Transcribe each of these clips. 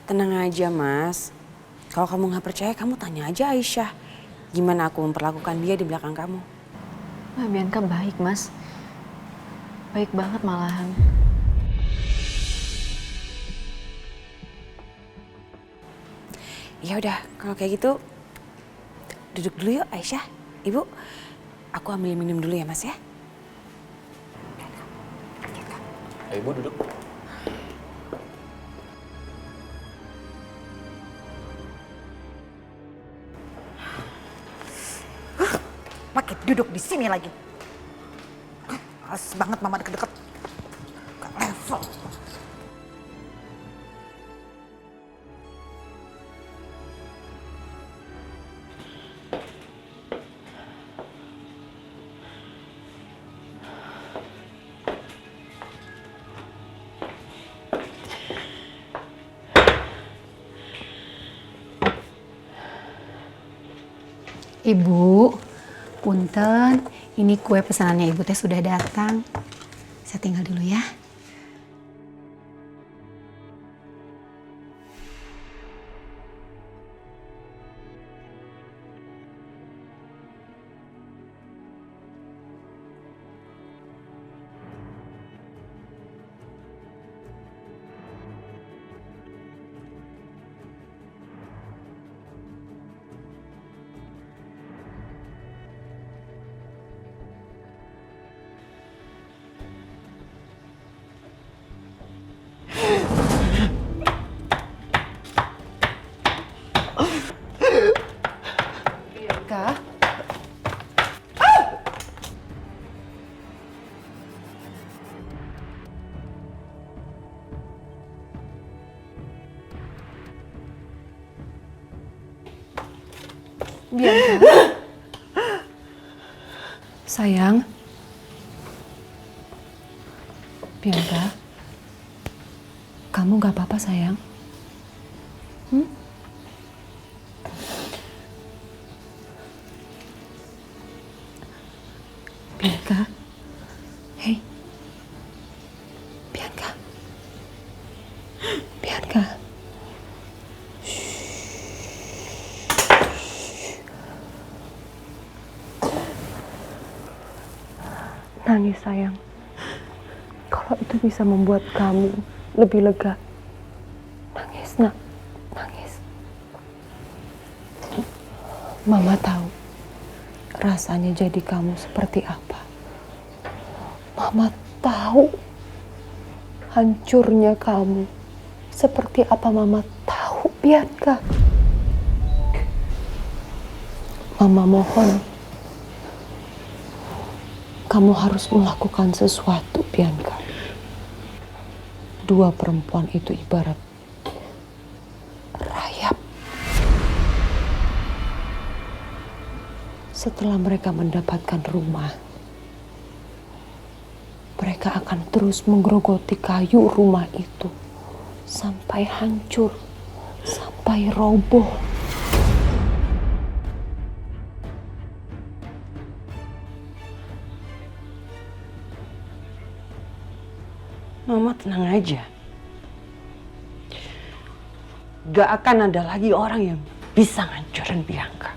Tenang aja Mas. Kalau kamu nggak percaya kamu tanya aja Aisyah. Gimana aku memperlakukan dia di belakang kamu. Wah, Bianca baik, Mas. Baik banget malahan. Ya udah, kalau kayak gitu duduk dulu yuk Aisyah. Ibu, aku ambil minum dulu ya Mas ya. Ayo Ibu duduk. Makin duduk di sini lagi. Males banget mama deket-deket. Gak level. Ibu, punten, ini kue pesanannya Ibu teh sudah datang. Saya tinggal dulu ya. Kak? Bianca? Sayang? Bianca? Kamu gak apa-apa sayang? Bianca? Hei? Bianca? Bianca? Nangis sayang. Kalau itu bisa membuat kamu lebih lega. Nangis nak, nangis. Mama tahu rasanya jadi kamu seperti apa. Mama tahu hancurnya kamu seperti apa. Mama tahu, Bianca. Mama mohon, kamu harus melakukan sesuatu, Bianca. Dua perempuan itu ibarat rayap. Setelah mereka mendapatkan rumah, mereka akan terus menggerogoti kayu rumah itu sampai hancur, sampai roboh. Mama tenang aja. Gak akan ada lagi orang yang bisa ngancurin Bianca.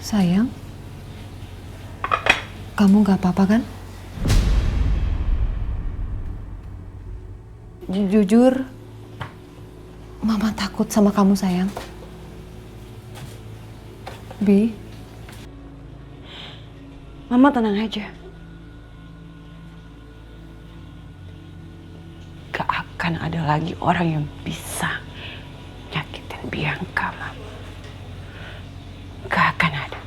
Sayang, kamu gak apa-apa kan? Jujur, Mama takut sama kamu sayang. Bi, Mama tenang aja. Gak akan ada lagi orang yang bisa nyakitin Bianca, Mama. Gak akan ada.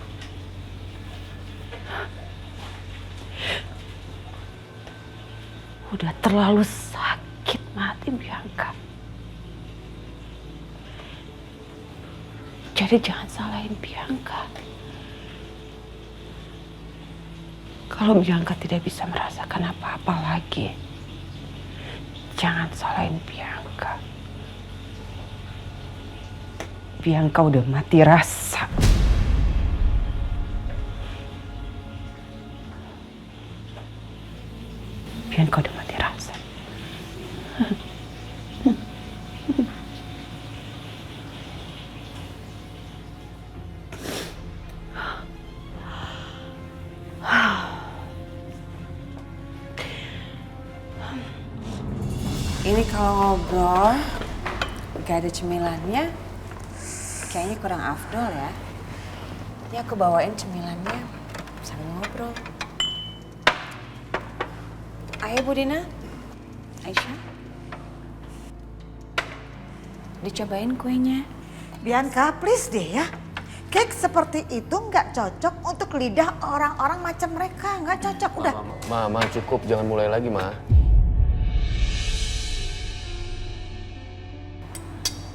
udah terlalu sakit mati Bianca. Jadi jangan salahin Bianca. Kalau Bianca tidak bisa merasakan apa-apa lagi, jangan salahin Bianca. Bianca udah mati rasa. Bianca udah mati rasa. Ini kalau ngobrol gak ada cemilannya, kayaknya kurang afdol ya. Ini aku bawain cemilannya sambil ngobrol. Ayo Bu Dina, Aisyah, dicobain kuenya. Bianca, please deh ya. Cake seperti itu nggak cocok untuk lidah orang-orang macam mereka. Nggak cocok, udah. Ma, cukup. Jangan mulai lagi, Ma.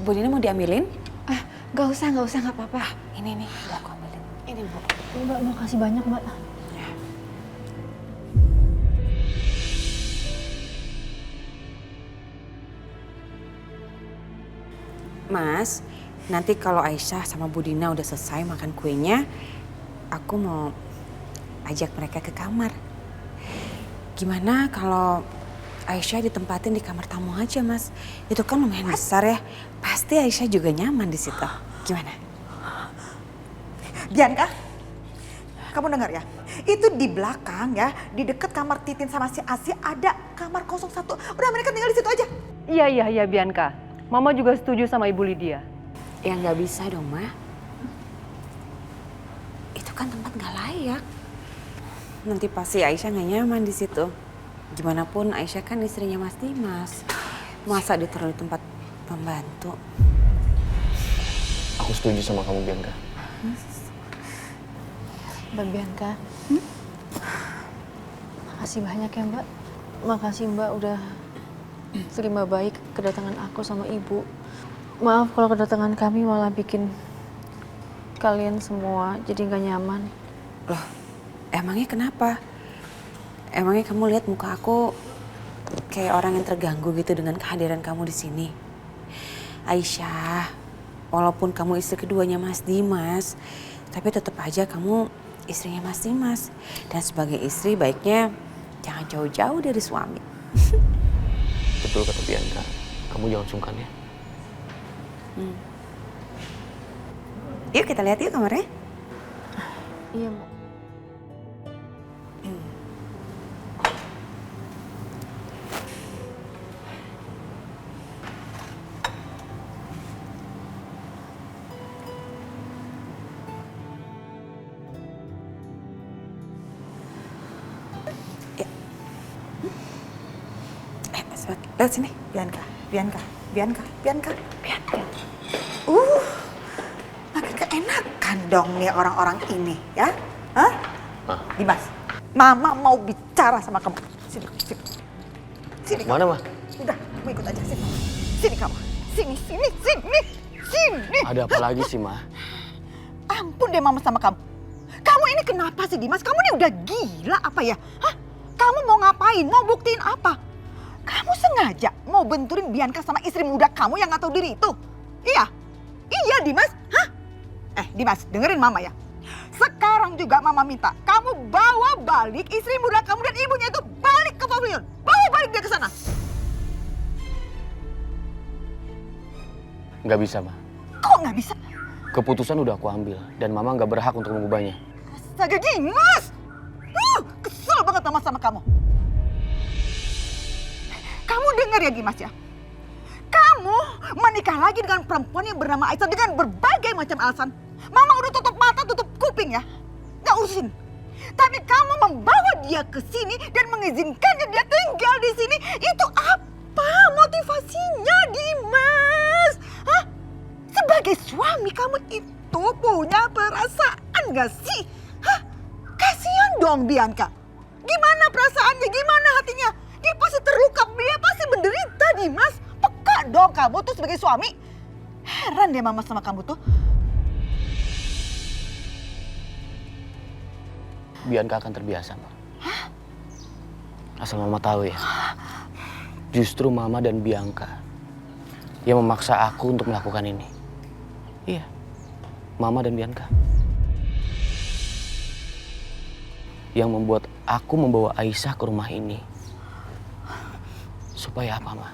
Bu Dina mau diambilin? Gak usah, gak apa-apa. Ini nih, udah aku ambilin. Ini Bu. Mbak, makasih banyak Mbak. Mas, nanti kalau Aisyah sama Bu Dina udah selesai makan kuenya, aku mau ajak mereka ke kamar. Gimana kalau Aisyah ditempatin di kamar tamu aja, Mas? Itu kan lumayan besar ya. Pasti Aisyah juga nyaman di situ. Gimana? Bianca, kamu dengar ya? Itu di belakang ya, di dekat kamar Titin sama si Asi ada kamar 01. Udah mereka tinggal di situ aja. Iya Bianca. Mama juga setuju sama Ibu Lydia. Ya nggak bisa dong, Ma. Itu kan tempat nggak layak. Nanti pasti Aisyah nggak nyaman di situ. Gimana pun Aisyah kan istrinya Mas Dimas. Masa ditaruh di tempat pembantu? Aku setuju sama kamu, Bianca. Mbak Bianca. Makasih banyak ya Mbak. Makasih Mbak udah terima baik kedatangan aku sama Ibu. Maaf kalau kedatangan kami malah bikin kalian semua jadi gak nyaman. Loh, emangnya kenapa? Emangnya kamu lihat muka aku kayak orang yang terganggu gitu dengan kehadiran kamu di sini? Aisyah, walaupun kamu istri keduanya Mas Dimas, tapi tetap aja kamu istrinya Mas Dimas. Dan sebagai istri baiknya jangan jauh-jauh dari suami. Betul kata Bianca. Kamu jangan sungkan ya. Yuk kita lihat yuk kamarnya. Iya Mbak. Lewat sini. Bianca. Makin keenakan dong nih orang-orang ini ya. Hah? Dimas, Mama mau bicara sama kamu. Sini. Mana, Ma? Udah, kamu ikut aja sini. Sini kamu. Sini. Ada apa lagi sih, Ma? Ampun deh Mama sama kamu. Kamu ini kenapa sih Dimas? Kamu ini udah gila apa ya? Hah? Kamu mau ngapain? Mau buktiin apa? Kamu sengaja mau benturin Bianca sama istri muda kamu yang gak tahu diri itu? Iya Dimas. Hah? Dimas, dengerin Mama ya. Sekarang juga Mama minta kamu bawa balik istri muda kamu dan ibunya itu balik ke pavilion. Bawa balik dia ke sana. Nggak bisa, Ma. Kok nggak bisa? Keputusan udah aku ambil dan Mama nggak berhak untuk mengubahnya. Astaga Dimas. Kesel banget Mama sama kamu. Kamu dengar ya Dimas ya. Kamu menikah lagi dengan perempuan yang bernama Aisyah dengan berbagai macam alasan. Mama udah tutup mata, tutup kuping ya. Nggak urusin. Tapi kamu membawa dia ke sini dan mengizinkannya dia tinggal di sini. Itu apa motivasinya Dimas? Hah? Sebagai suami kamu itu punya perasaan nggak sih? Hah? Kasian dong Bianca. Gimana perasaannya, gimana hatinya? Dia pasti terluka, dia pasti menderita Dimas. Peka dong kamu tuh sebagai suami. Heran deh mama sama kamu tuh. Bianca akan terbiasa, Ma. Asal Mama tahu ya, justru Mama dan Bianca yang memaksa aku untuk melakukan ini. Iya, Mama dan Bianca. Yang membuat aku membawa Aisyah ke rumah ini. Supaya apa, Ma?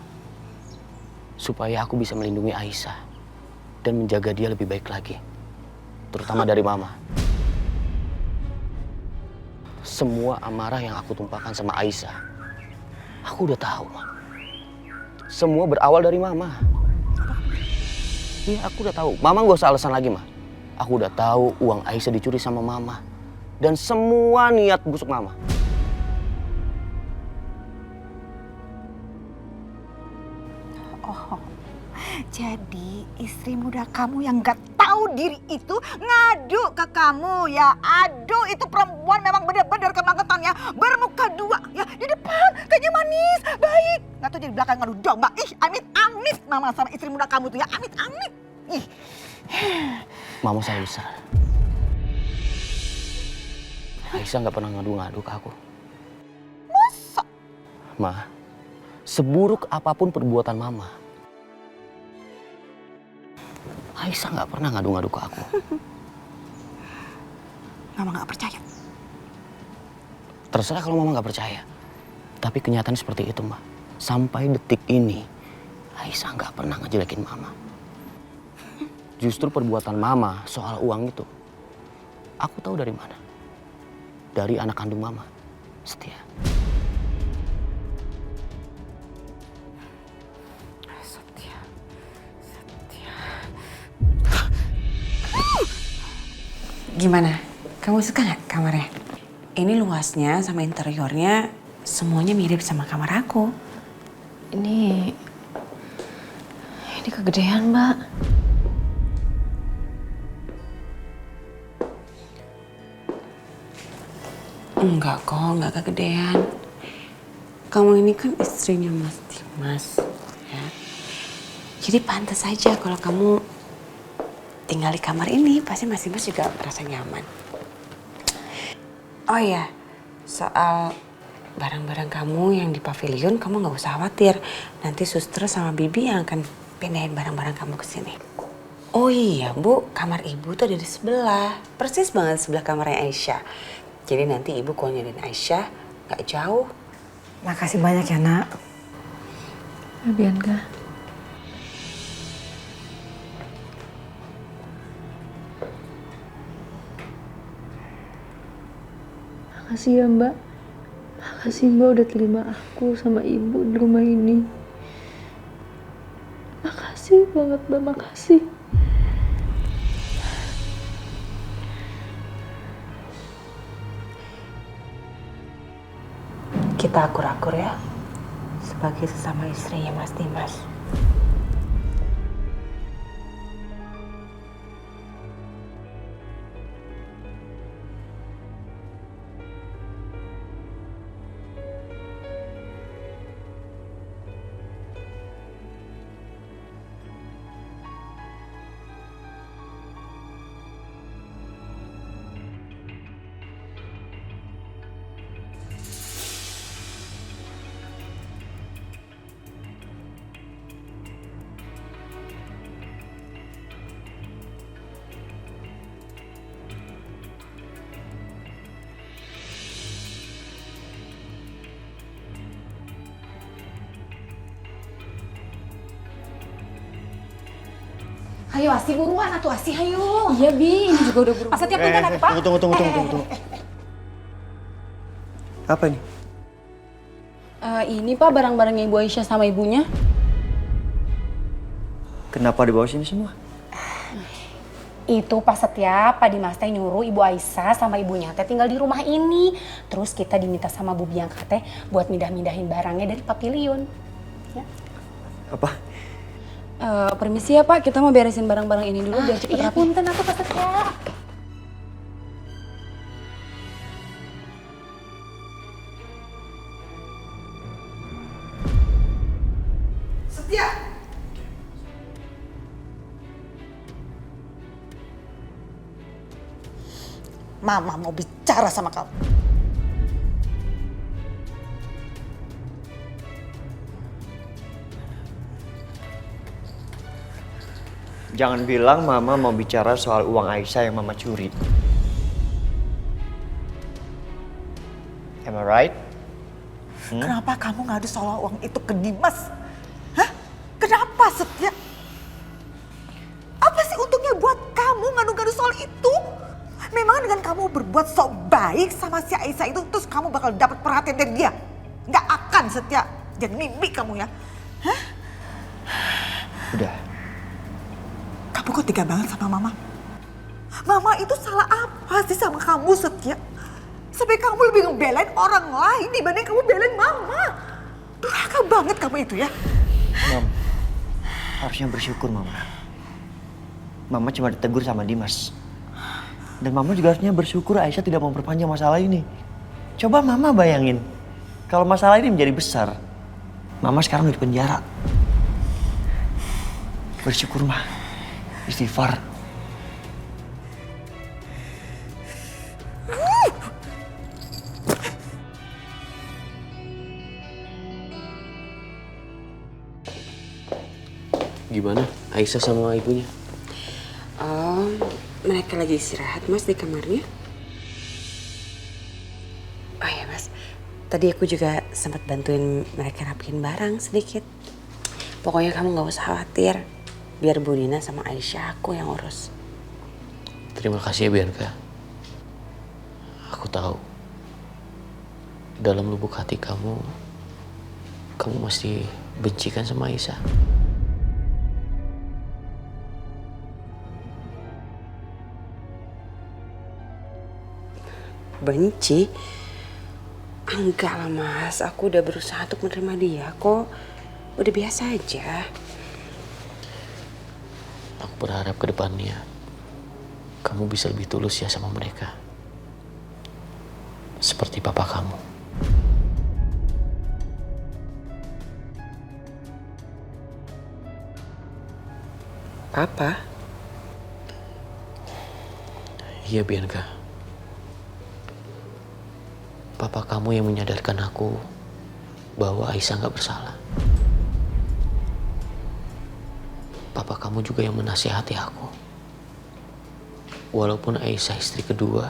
Supaya aku bisa melindungi Aisyah dan menjaga dia lebih baik lagi. Terutama dari Mama. Semua amarah yang aku tumpahkan sama Aisyah, aku udah tahu, Ma. Semua berawal dari Mama. Iya, aku udah tahu. Mama gak usah alasan lagi, Ma. Aku udah tahu uang Aisyah dicuri sama Mama. Dan semua niat busuk Mama. Oh, jadi istri muda kamu yang gak tahu diri itu ngadu ke kamu ya. Aduh, itu perempuan memang benar-benar kebangetannya bermuka dua ya. Di depan kayaknya manis, baik. Nggak tahu di belakang ngadu domba. Ih, amit-amit mama sama istri muda kamu tuh ya. Amit-amit. Ih. Mama saya Aisyah. Aisyah gak pernah ngadu-ngadu ke aku. Masa? Ma, seburuk apapun perbuatan Mama, Aisyah gak pernah ngadu-ngadu ke aku. Mama gak percaya. Terserah kalau Mama gak percaya. Tapi kenyataan seperti itu, Ma. Sampai detik ini, Aisyah gak pernah ngejelekin Mama. Justru perbuatan Mama soal uang itu, aku tahu dari mana. Dari anak kandung Mama, Setia. Setia. Gimana? Kamu suka nggak kamarnya? Ini luasnya sama interiornya semuanya mirip sama kamar aku. Ini kegedean, Mbak. Enggak kok, enggak kegedean. Kamu ini kan istrinya Mas Dimas, ya. Jadi pantas aja kalau kamu tinggal di kamar ini, pasti Mas Dimas juga merasa nyaman. Oh iya, soal barang-barang kamu yang di pavilion, kamu nggak usah khawatir. Nanti suster sama bibi yang akan pindahin barang-barang kamu ke sini. Oh iya, Bu, kamar ibu tuh ada di sebelah. Persis banget sebelah kamarnya Aisyah. Jadi nanti ibu kalau nyariin Aisyah nggak jauh. Makasih banyak ya, Nak. Bianca. Makasih ya, Mbak. Makasih Mbak udah terima aku sama ibu di rumah ini. Makasih banget, Mbak. Makasih. Kita akur-akur ya, sebagai sesama istrinya Mas Dimas. Ayo Asi, buruan atuh Asi, ayo. Iya, Bi. Ini juga udah buru-buru. Pas setiap punten aku, Pak. Tunggu. Apa ini? Ini Pak barang-barangnya Ibu Aisyah sama ibunya. Kenapa dibawa sini semua? Itu pas setiap Pak Dimas teh nyuruh Ibu Aisyah sama ibunya teh tinggal di rumah ini. Terus kita diminta sama Bu Bianca teh buat mindah-mindahin barangnya dari pavilion. Ya. Apa? Permisi ya Pak, kita mau beresin barang-barang ini dulu biar cepet Iya rapi. punten aku pas setiap. Mama mau bicara sama kamu. Jangan bilang Mama mau bicara soal uang Aisyah yang Mama curi. Am I right? Kenapa kamu ngadu soal uang itu ke Dimas? Hah? Kenapa, Setia? Apa sih untungnya buat kamu ngadu-ngadu soal itu? Memang dengan kamu berbuat sok baik sama si Aisyah itu, terus kamu bakal dapat perhatian dari dia? Nggak akan, Setia. Jangan mimpi kamu ya. Hah? Udah. Kamu kok tega banget sama Mama? Mama itu salah apa sih sama kamu, Setia? Sampai kamu lebih ngebelain orang lain dibanding kamu belain Mama. Durhaka banget kamu itu ya. Mam, harusnya bersyukur Mama. Mama cuma ditegur sama Dimas. Dan Mama juga harusnya bersyukur Aisyah tidak memperpanjang masalah ini. Coba Mama bayangin, kalau masalah ini menjadi besar, Mama sekarang di penjara. Bersyukur mah, istighfar. Gimana Aisyah sama ibunya? Oh, mereka lagi istirahat Mas di kamarnya. Oh ya Mas, tadi aku juga sempat bantuin mereka rapihin barang sedikit. Pokoknya kamu gak usah khawatir. Biar Bu Nina sama Aisyah aku yang urus. Terima kasih ya Bianca. Aku tahu dalam lubuk hati kamu masih benci kan sama Aisyah. Benci? Enggak lah Mas, aku udah berusaha untuk menerima dia kok. Udah biasa aja. Aku berharap ke depannya kamu bisa lebih tulus ya sama mereka. Seperti papa kamu. Papa? Iya Bianca. Papa kamu yang menyadarkan aku bahwa Aisyah gak bersalah. Papa kamu juga yang menasihati aku. Walaupun Aisyah istri kedua,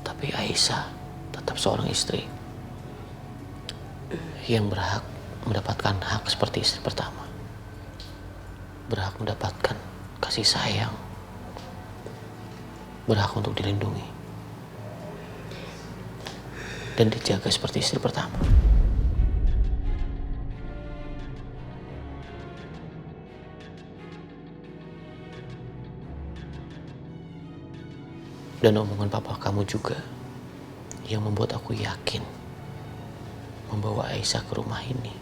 tapi Aisyah tetap seorang istri yang berhak mendapatkan hak seperti istri pertama. Berhak mendapatkan kasih sayang. Berhak untuk dilindungi. Dan dijaga seperti istri pertama. Dan omongan papa kamu juga yang membuat aku yakin membawa Aisyah ke rumah ini.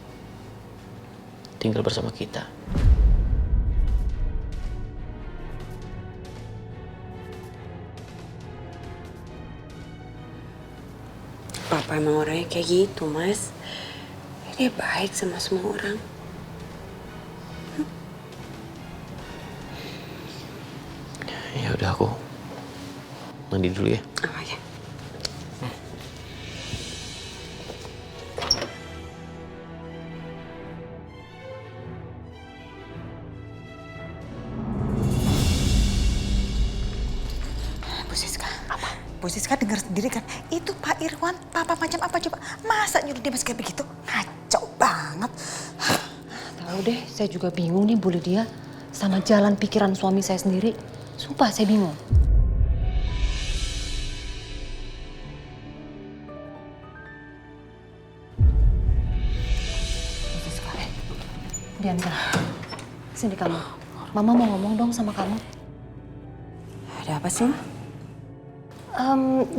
Tinggal bersama kita. Papa emang orangnya kayak gitu Mas. Dia baik sama semua orang. Ya udah aku mandi dulu ya. Oh ya. Bu Siska. Apa? Bu Siska dengar sendiri kan, itu Pak Irwan, papa macam apa coba? Masa nyuruh dia kayak begitu? Ngaco banget. Tahu deh, saya juga bingung nih Bu Lydia sama jalan pikiran suami saya sendiri. Sumpah saya bingung. Bianca, sini kamu. Mama mau ngomong dong sama kamu. Ada apa sih, Ma?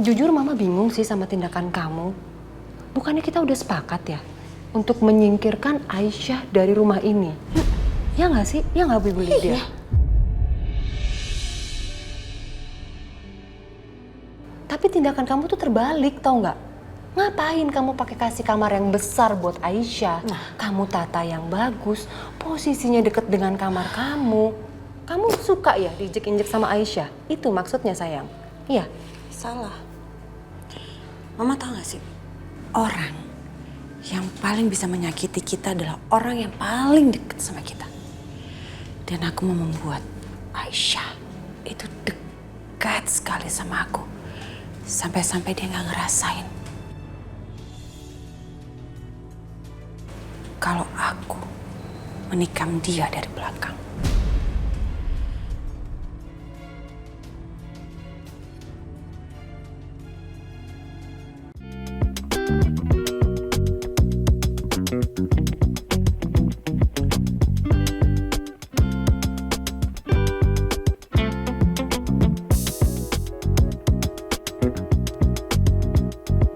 Jujur Mama bingung sih sama tindakan kamu. Bukannya kita udah sepakat ya untuk menyingkirkan Aisyah dari rumah ini? Ya nggak sih? Ya nggak Bu Lydia? Iya. Tapi tindakan kamu tuh terbalik, tau nggak? Ngapain kamu pakai kasih kamar yang besar buat Aisyah? Kamu tata yang bagus, posisinya deket dengan kamar kamu. Kamu suka ya diinjek-injek sama Aisyah? Itu maksudnya sayang. Iya, salah. Mama tahu gak sih, orang yang paling bisa menyakiti kita adalah orang yang paling dekat sama kita. Dan aku mau membuat Aisyah itu dekat sekali sama aku. Sampai-sampai dia gak ngerasain kalau aku menikam dia dari belakang.